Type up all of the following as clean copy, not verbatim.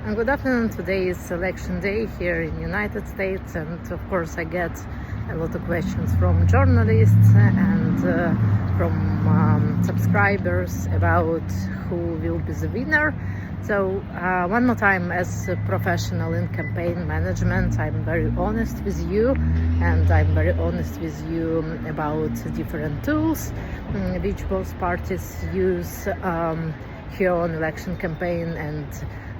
And good afternoon. Today is election day here in United States, and of course I get a lot of questions from journalists and from subscribers about who will be the winner. So one more time, as a professional in campaign management, I'm very honest with you, and I'm very honest with you about different tools which both parties use here on election campaign, and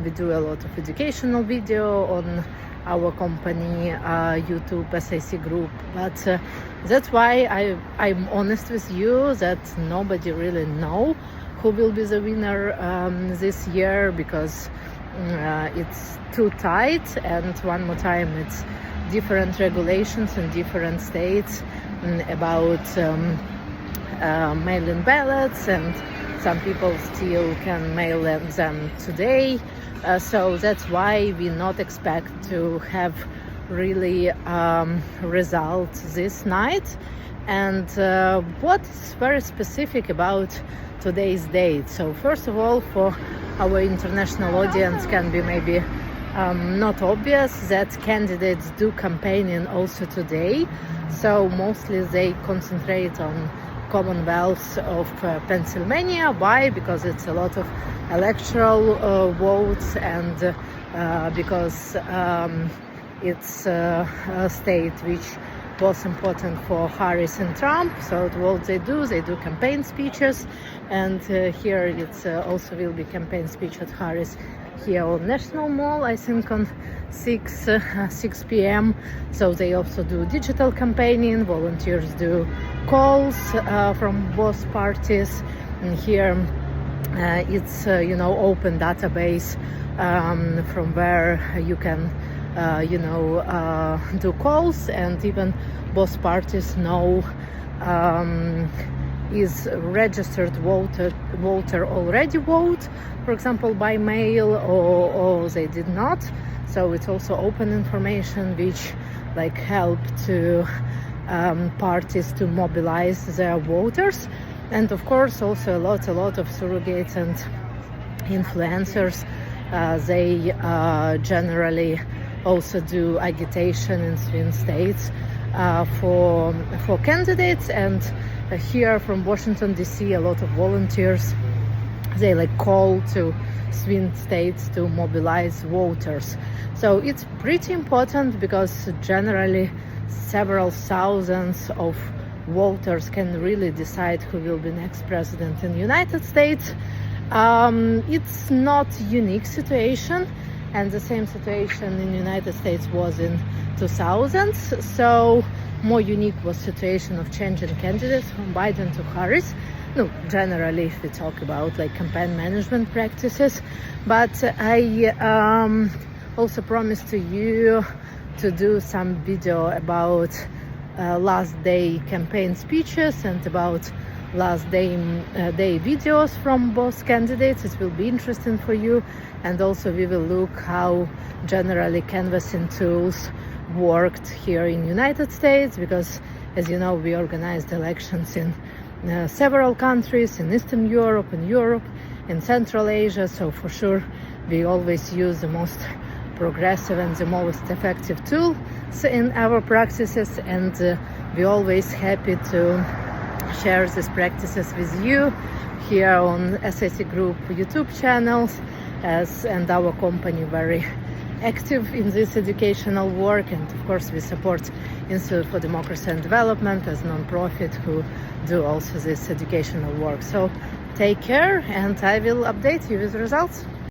we do a lot of educational video on our company YouTube СИК-ГРУП. But that's why I'm honest with you that nobody really know who will be the winner this year, because it's too tight, and one more time, it's different regulations in different states about mail-in ballots, and some people still can mail them today. So that's why we not expect to have really results this night. And what's very specific about today's date? So first of all, for our international audience, can be maybe not obvious that candidates do campaigning also today. So mostly they concentrate on Commonwealth of Pennsylvania. Why? Because it's a lot of electoral votes, and because it's a state which was important for Harris and Trump. So what they do campaign speeches, and here it's also will be campaign speech at Harris here on National Mall, I think on 6 p.m. So they also do digital campaigning. Volunteers do calls from both parties, and here it's open database from where you can do calls, and even both parties know is registered voter already vote, for example, by mail, or they did not. So it's also open information which help to parties to mobilize their voters. And of course also a lot of surrogates and influencers. They generally also do agitation in swing states for candidates. And here from Washington DC, a lot of volunteers, they call to swing states to mobilize voters. So it's pretty important, because generally several thousands of voters can really decide who will be next president in the United States. It's not unique situation, and the same situation in the United States was in 2000s. So more unique was situation of changing candidates from Biden to Harris. No, generally if we talk about campaign management practices. But I also promised to you to do some video about last day campaign speeches and about last day videos from both candidates. It will be interesting for you. And also we will look how generally canvassing tools worked here in United States, because as you know, we organized elections in several countries in Eastern Europe, in Central Asia. So for sure we always use the most progressive and the most effective tools in our practices, and we're always happy to share these practices with you here on СИК-ГРУП YouTube channels, and our company very active in this educational work. And of course we support Institute for Democracy and Development as non-profit who do also this educational work. So take care, and I will update you with results.